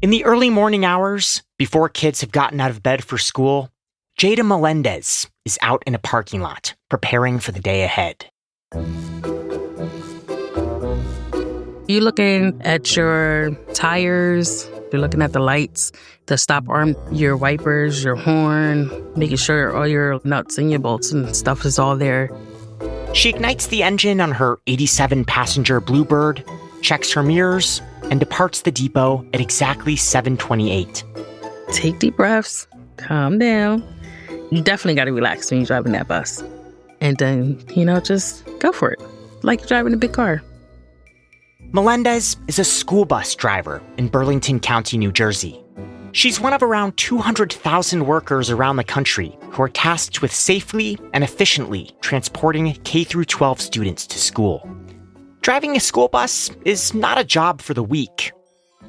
In the early morning hours, before kids have gotten out of bed for school, Jada Melendez is out in a parking lot, preparing for the day ahead. You're looking at your tires, you're looking at the lights, the stop arm, your wipers, your horn, making sure all your nuts and your bolts and stuff is all there. She ignites the engine on her 87-passenger Bluebird, checks her mirrors, and departs the depot at exactly 7:28. Take deep breaths, calm down. You definitely got to relax when you're driving that bus. And then, just go for it. Like you're driving a big car. Melendez is a school bus driver in Burlington County, New Jersey. She's one of around 200,000 workers around the country who are tasked with safely and efficiently transporting K-12 students to school. Driving a school bus is not a job for the weak.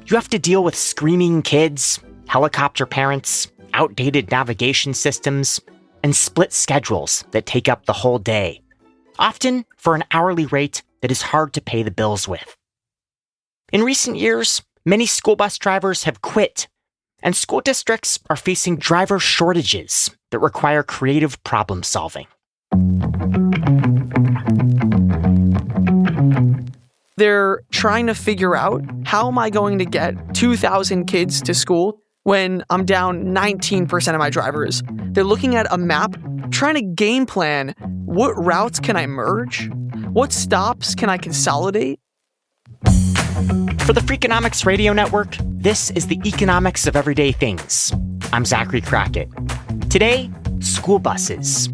You have to deal with screaming kids, helicopter parents, outdated navigation systems, and split schedules that take up the whole day, often for an hourly rate that is hard to pay the bills with. In recent years, many school bus drivers have quit, and school districts are facing driver shortages that require creative problem solving. They're trying to figure out, how am I going to get 2,000 kids to school when I'm down 19% of my drivers? They're looking at a map, trying to game plan, what routes can I merge? What stops can I consolidate? For the Freakonomics Radio Network, this is the economics of everyday things. I'm Zachary Crockett. Today, school buses.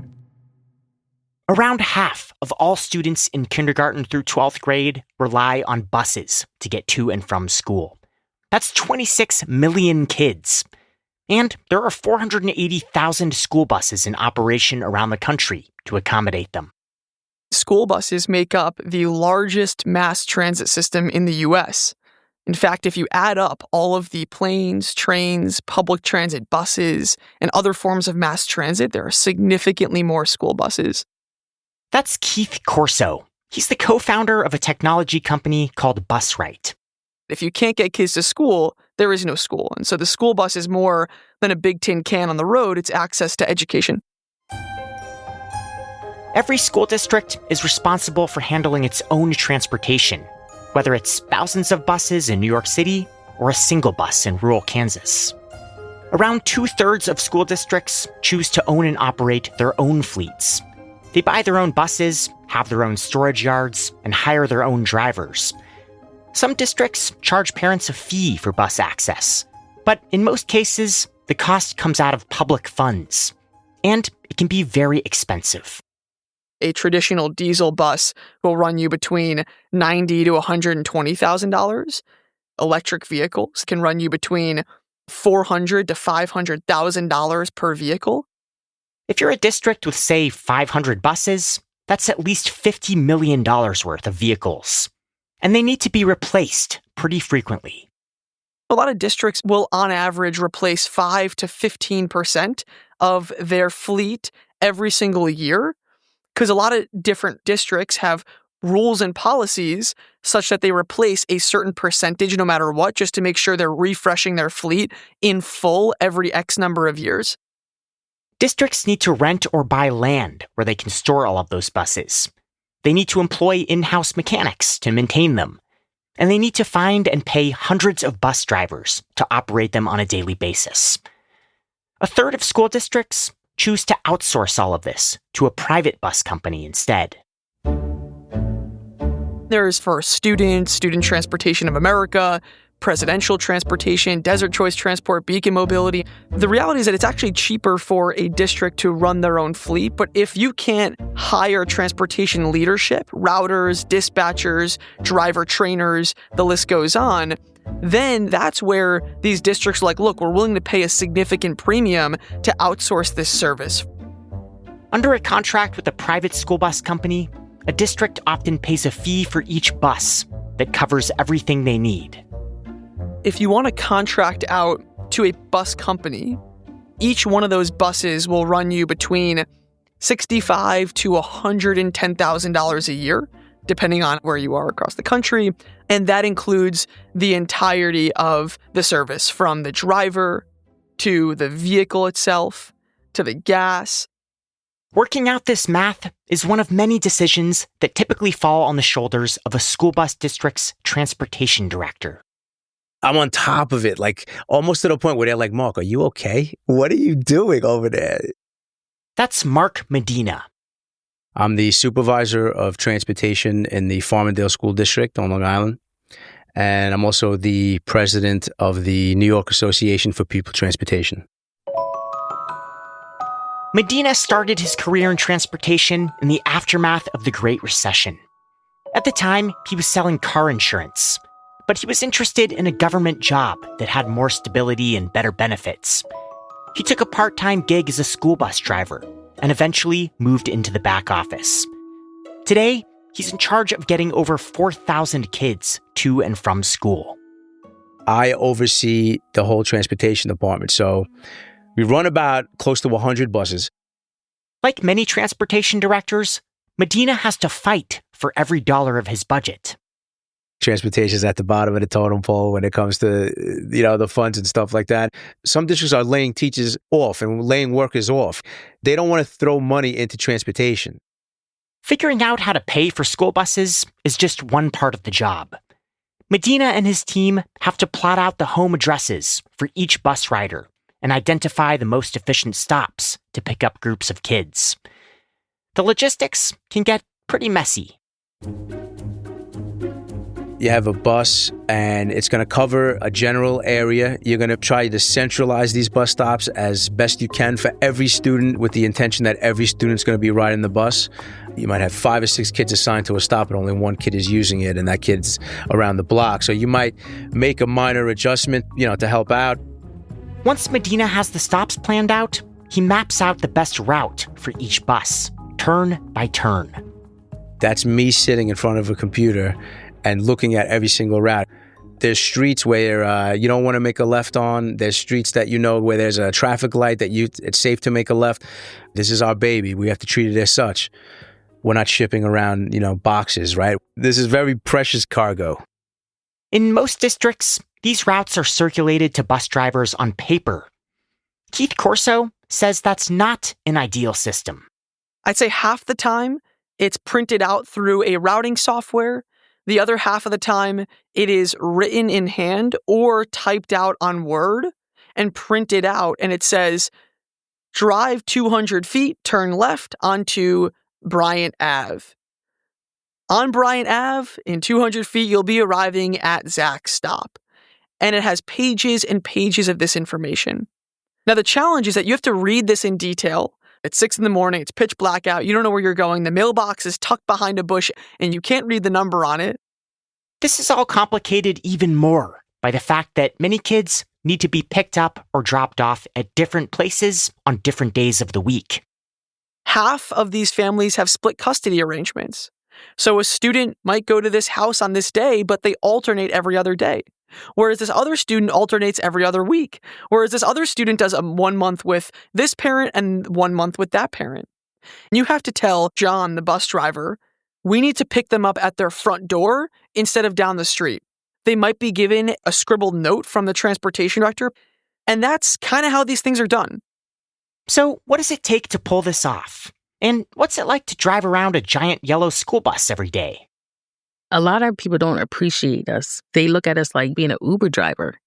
Around half of all students in kindergarten through 12th grade rely on buses to get to and from school. That's 26 million kids. And there are 480,000 school buses in operation around the country to accommodate them. School buses make up the largest mass transit system in the U.S. In fact, if you add up all of the planes, trains, public transit buses, and other forms of mass transit, there are significantly more school buses. That's Keith Corso. He's the co-founder of a technology company called BusRight. If you can't get kids to school, there is no school. And so the school bus is more than a big tin can on the road. It's access to education. Every school district is responsible for handling its own transportation, whether it's thousands of buses in New York City or a single bus in rural Kansas. Around 2/3 of school districts choose to own and operate their own fleets. They buy their own buses, have their own storage yards, and hire their own drivers. Some districts charge parents a fee for bus access, but in most cases, the cost comes out of public funds, and it can be very expensive. A traditional diesel bus will run you between $90,000 to $120,000. Electric vehicles can run you between $400,000 to $500,000 per vehicle. If you're a district with, say, 500 buses, that's at least $50 million worth of vehicles. And they need to be replaced pretty frequently. A lot of districts will, on average, replace 5 to 15% of their fleet every single year, because a lot of different districts have rules and policies such that they replace a certain percentage no matter what, just to make sure they're refreshing their fleet in full every X number of years. Districts need to rent or buy land where they can store all of those buses. They need to employ in-house mechanics to maintain them. And they need to find and pay hundreds of bus drivers to operate them on a daily basis. 1/3 of school districts choose to outsource all of this to a private bus company instead. There's for Student Transportation of America, Presidential Transportation, Desert Choice Transport, Beacon Mobility. The reality is that it's actually cheaper for a district to run their own fleet, but if you can't hire transportation leadership, routers, dispatchers, driver trainers, the list goes on, then that's where these districts are like, look, we're willing to pay a significant premium to outsource this service. Under a contract with a private school bus company, a district often pays a fee for each bus that covers everything they need. If you want to contract out to a bus company, each one of those buses will run you between $65,000 to $110,000 a year. depending on where you are across the country. And that includes the entirety of the service, from the driver to the vehicle itself to the gas. Working out this math is one of many decisions that typically fall on the shoulders of a school bus district's transportation director. I'm on top of it, like almost to the point where they're like, Mark, are you okay? What are you doing over there? That's Mark Medina. I'm the supervisor of transportation in the Farmingdale School District on Long Island. And I'm also the president of the New York Association for People Transportation. Medina started his career in transportation in the aftermath of the Great Recession. At the time, he was selling car insurance, but he was interested in a government job that had more stability and better benefits. He took a part-time gig as a school bus driver and eventually moved into the back office. Today, he's in charge of getting over 4,000 kids to and from school. I oversee the whole transportation department, so we run about close to 100 buses. Like many transportation directors, Medina has to fight for every dollar of his budget. Transportation is at the bottom of the totem pole when it comes to, the funds and stuff like that. Some districts are laying teachers off and laying workers off. They don't want to throw money into transportation. Figuring out how to pay for school buses is just one part of the job. Medina and his team have to plot out the home addresses for each bus rider and identify the most efficient stops to pick up groups of kids. The logistics can get pretty messy. You have a bus and it's going to cover a general area. You're going to try to centralize these bus stops as best you can for every student, with the intention that every student's going to be riding the bus. You might have 5 or 6 kids assigned to a stop, but only one kid is using it, and that kid's around the block. So you might make a minor adjustment, to help out. Once Medina has the stops planned out, he maps out the best route for each bus, turn by turn. That's me sitting in front of a computer and looking at every single route. There's streets where you don't want to make a left on. There's streets that where there's a traffic light that it's safe to make a left. This is our baby. We have to treat it as such. We're not shipping around, boxes, right? This is very precious cargo. In most districts, these routes are circulated to bus drivers on paper. Keith Corso says that's not an ideal system. I'd say half the time it's printed out through a routing software. The other half of the time it is written in hand or typed out on Word and printed out. And it says, drive 200 feet, turn left onto Bryant Ave. On Bryant Ave, in 200 feet, you'll be arriving at Zach's stop. And it has pages and pages of this information. Now, the challenge is that you have to read this in detail. It's 6 a.m, it's pitch black out, you don't know where you're going, the mailbox is tucked behind a bush, and you can't read the number on it. This is all complicated even more by the fact that many kids need to be picked up or dropped off at different places on different days of the week. Half of these families have split custody arrangements. So a student might go to this house on this day, but they alternate every other day. Whereas this other student alternates every other week. Whereas this other student does 1 month with this parent and 1 month with that parent. And you have to tell John, the bus driver, we need to pick them up at their front door instead of down the street. They might be given a scribbled note from the transportation director. And that's kind of how these things are done. So what does it take to pull this off? And what's it like to drive around a giant yellow school bus every day? A lot of people don't appreciate us. They look at us like being an Uber driver,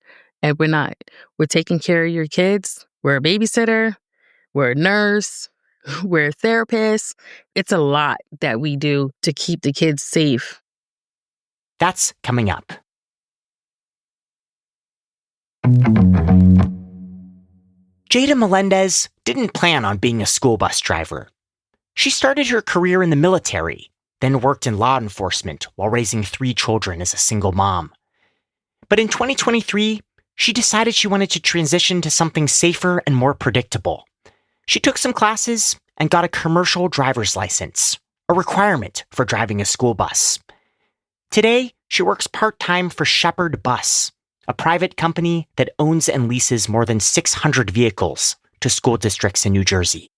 and we're not. We're taking care of your kids. We're a babysitter. We're a nurse. We're a therapist. It's a lot that we do to keep the kids safe. That's coming up. Jada Melendez didn't plan on being a school bus driver. She started her career in the military, then worked in law enforcement while raising 3 children as a single mom. But in 2023, she decided she wanted to transition to something safer and more predictable. She took some classes and got a commercial driver's license, a requirement for driving a school bus. Today, she works part-time for Shepherd Bus, a private company that owns and leases more than 600 vehicles to school districts in New Jersey.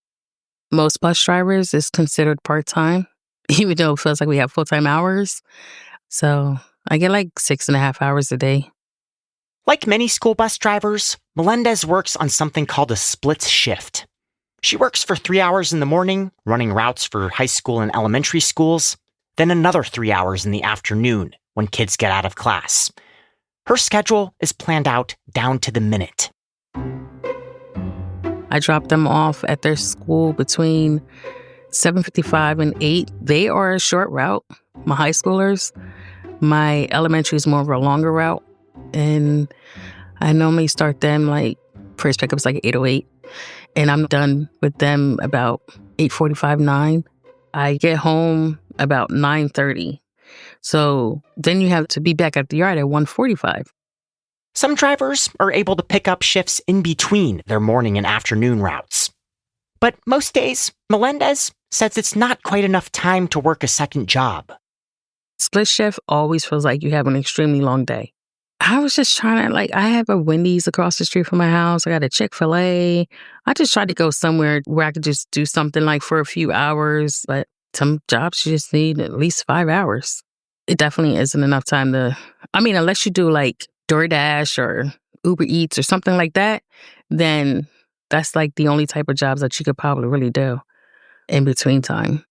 Most bus drivers is considered part-time even though it feels like we have full-time hours. So I get like 6.5 hours a day. Like many school bus drivers, Melendez works on something called a split shift. She works for 3 hours in the morning, running routes for high school and elementary schools, then another 3 hours in the afternoon when kids get out of class. Her schedule is planned out down to the minute. I drop them off at their school between 7:55 and 8. They are a short route, my high schoolers. My elementary is more of a longer route. And I normally start them like, first pickup's like 8:08. And I'm done with them about 8:45, 9. I get home about 9:30. So then you have to be back at the yard at 1:45. Some drivers are able to pick up shifts in between their morning and afternoon routes. But most days, Melendez says it's not quite enough time to work a second job. Split shift always feels like you have an extremely long day. I was just trying to, I have a Wendy's across the street from my house. I got a Chick-fil-A. I just tried to go somewhere where I could just do something like for a few hours. But some jobs you just need at least 5 hours. It definitely isn't enough time to, unless you do like DoorDash or Uber Eats or something like that, then that's like the only type of jobs that you could probably really do in between time.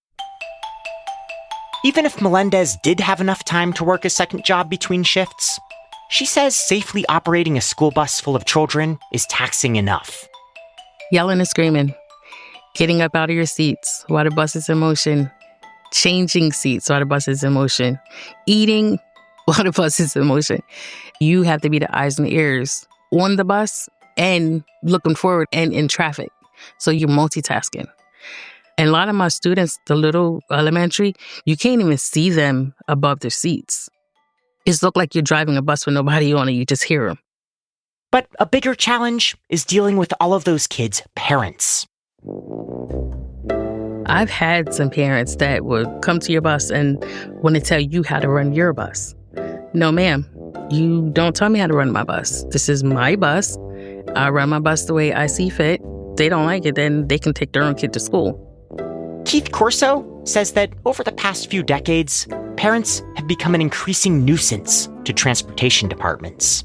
Even if Melendez did have enough time to work a second job between shifts, she says safely operating a school bus full of children is taxing enough. Yelling and screaming, getting up out of your seats while the bus is in motion, changing seats while the bus is in motion, eating while the bus is in motion. You have to be the eyes and ears on the bus and looking forward and in traffic. So you're multitasking. And a lot of my students, the little elementary, you can't even see them above their seats. It's look like you're driving a bus with nobody on it. You just hear them. But a bigger challenge is dealing with all of those kids' parents. I've had some parents that would come to your bus and want to tell you how to run your bus. No, ma'am, you don't tell me how to run my bus. This is my bus. I run my bus the way I see fit. They don't like it, then they can take their own kid to school. Keith Corso says that over the past few decades, parents have become an increasing nuisance to transportation departments.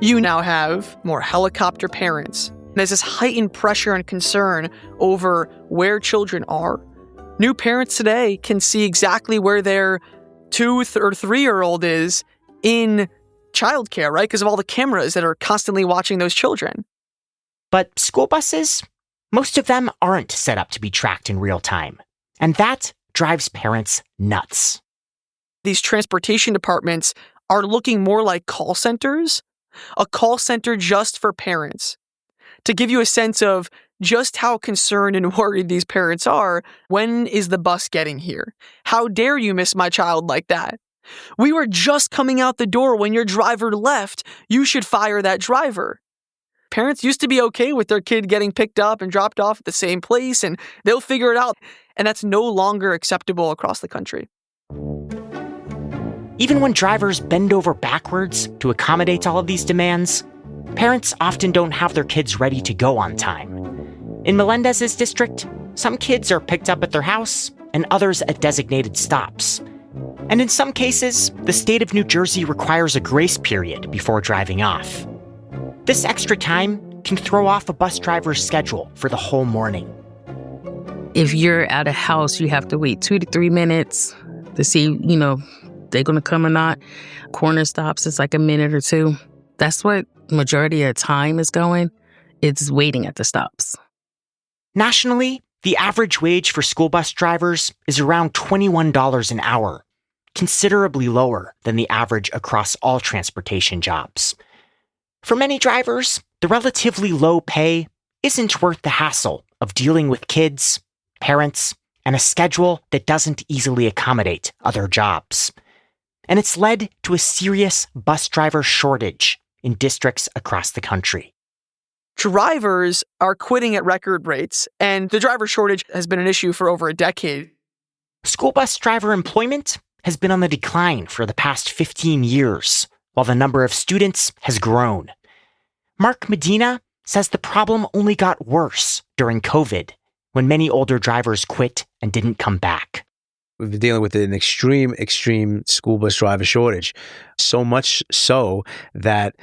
You now have more helicopter parents. There's this heightened pressure and concern over where children are. New parents today can see exactly where their 2 or 3-year-old is in childcare, right? Because of all the cameras that are constantly watching those children. But school buses, most of them aren't set up to be tracked in real time. And that drives parents nuts. These transportation departments are looking more like call centers, a call center just for parents. To give you a sense of just how concerned and worried these parents are, when is the bus getting here? How dare you miss my child like that? We were just coming out the door when your driver left. You should fire that driver. Parents used to be okay with their kid getting picked up and dropped off at the same place, and they'll figure it out. And that's no longer acceptable across the country. Even when drivers bend over backwards to accommodate all of these demands, parents often don't have their kids ready to go on time. In Melendez's district, some kids are picked up at their house and others at designated stops. And in some cases, the state of New Jersey requires a grace period before driving off. This extra time can throw off a bus driver's schedule for the whole morning. If you're at a house, you have to wait 2 to 3 minutes to see, they're going to come or not. Corner stops, it's like a minute or 2. That's what majority of the time is going. It's waiting at the stops. Nationally, the average wage for school bus drivers is around $21 an hour, considerably lower than the average across all transportation jobs. For many drivers, the relatively low pay isn't worth the hassle of dealing with kids, parents, and a schedule that doesn't easily accommodate other jobs. And it's led to a serious bus driver shortage in districts across the country. Drivers are quitting at record rates, and the driver shortage has been an issue for over a decade. School bus driver employment has been on the decline for the past 15 years, while the number of students has grown. Mark Medina says the problem only got worse during COVID, when many older drivers quit and didn't come back. we've been dealing with an extreme school bus driver shortage. So much so that,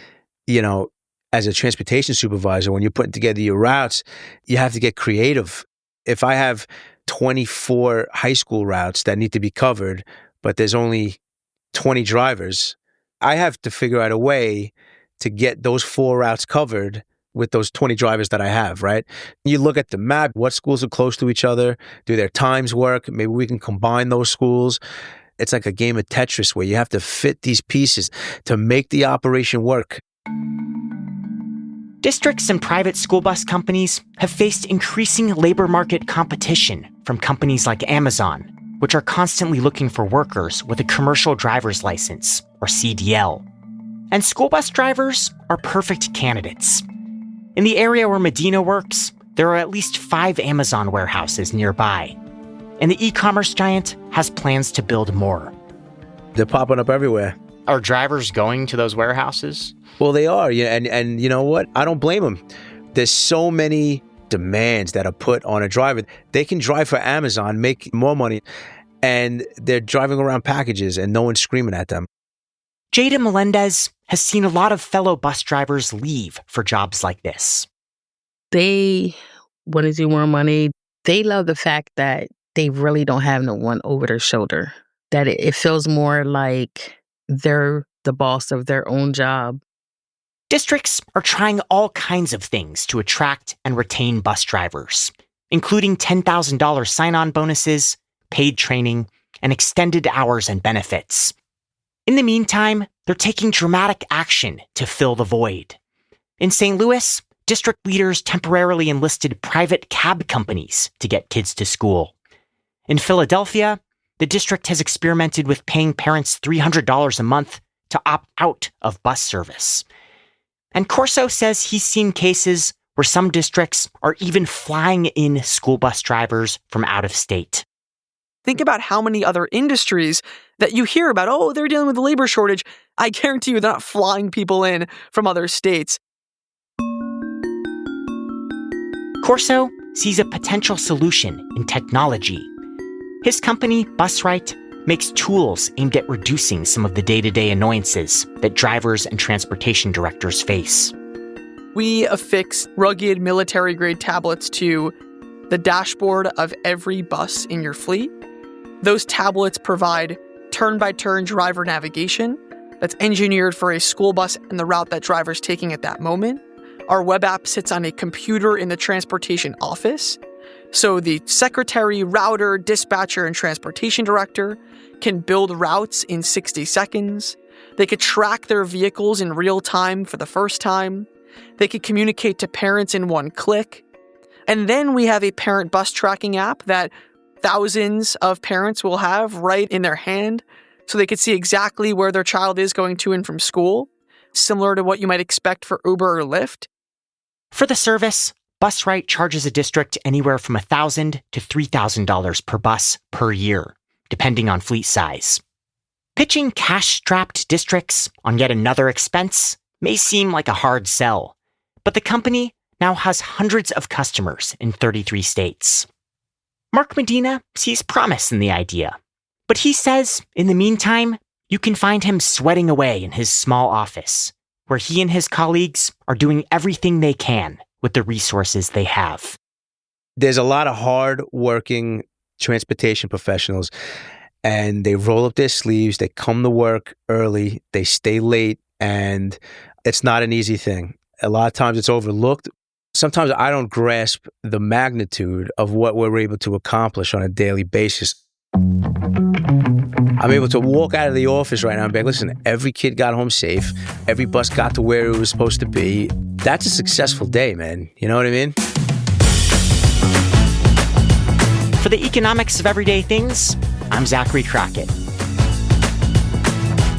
as a transportation supervisor, when you're putting together your routes, you have to get creative. If I have 24 high school routes that need to be covered, but there's only 20 drivers, I have to figure out a way to get those 4 routes covered with those 20 drivers that I have, right? You look at the map, what schools are close to each other, do their times work? Maybe we can combine those schools. It's like a game of Tetris where you have to fit these pieces to make the operation work. Districts and private school bus companies have faced increasing labor market competition from companies like Amazon, which are constantly looking for workers with a commercial driver's license, or CDL. And school bus drivers are perfect candidates. In the area where Medina works, there are at least 5 Amazon warehouses nearby. And the e-commerce giant has plans to build more. They're popping up everywhere. Are drivers going to those warehouses? Well, they are. Yeah, and you know what? I don't blame them. There's so many demands that are put on a driver. They can drive for Amazon, make more money, and they're driving around packages and no one's screaming at them. Jada Melendez has seen a lot of fellow bus drivers leave for jobs like this. They want to do more money. They love the fact that they really don't have no one over their shoulder, that it feels more like they're the boss of their own job. Districts are trying all kinds of things to attract and retain bus drivers, including $10,000 sign-on bonuses, paid training, and extended hours and benefits. In the meantime, they're taking dramatic action to fill the void. In St. Louis, district leaders temporarily enlisted private cab companies to get kids to school. In Philadelphia, the district has experimented with paying parents $300 a month to opt out of bus service. And Corso says he's seen cases where some districts are even flying in school bus drivers from out of state. Think about how many other industries that you hear about, oh, they're dealing with a labor shortage. I guarantee you they're not flying people in from other states. Corso sees a potential solution in technology. His company, Busright, makes tools aimed at reducing some of the day-to-day annoyances that drivers and transportation directors face. We affix rugged military-grade tablets to the dashboard of every bus in your fleet. Those tablets provide turn-by-turn driver navigation that's engineered for a school bus and the route that driver's taking at that moment. Our web app sits on a computer in the transportation office, so the secretary, router, dispatcher, and transportation director can build routes in 60 seconds. They could track their vehicles in real time for the first time. They could communicate to parents in one click. And then we have a parent bus tracking app that thousands of parents will have right in their hand, so they could see exactly where their child is going to and from school, similar to what you might expect for Uber or Lyft. For the service, Busright charges a district anywhere from $1,000 to $3,000 per bus per year, depending on fleet size. Pitching cash-strapped districts on yet another expense may seem like a hard sell, but the company now has hundreds of customers in 33 states. Mark Medina sees promise in the idea, but he says, in the meantime, you can find him sweating away in his small office, where he and his colleagues are doing everything they can with the resources they have. There's a lot of hard-working transportation professionals, and they roll up their sleeves, they come to work early, they stay late, and it's not an easy thing. A lot of times it's overlooked. Sometimes I don't grasp the magnitude of what we're able to accomplish on a daily basis. I'm able to walk out of the office right now and be like, listen, every kid got home safe. Every bus got to where it was supposed to be. That's a successful day, man. You know what I mean? For the economics of everyday things, I'm Zachary Crockett.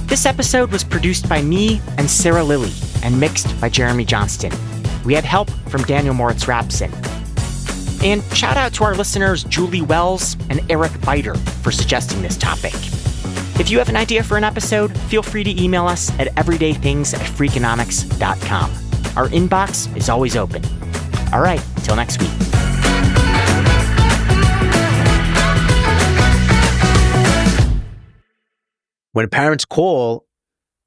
This episode was produced by me and Sarah Lilly and mixed by Jeremy Johnston. We had help from Daniel Moritz-Rapson. And shout out to our listeners Julie Wells and Eric Biter for suggesting this topic. If you have an idea for an episode, feel free to email us at everydaythings@freakonomics.com. Our inbox is always open. All right, till next week. When parents call,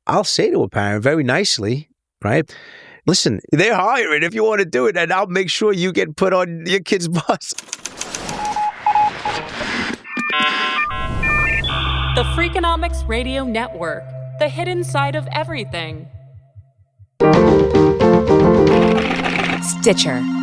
I'll say to a parent very nicely, right? Listen, they're hiring if you want to do it, and I'll make sure you get put on your kid's bus. The Freakonomics Radio Network, the hidden side of everything. Stitcher.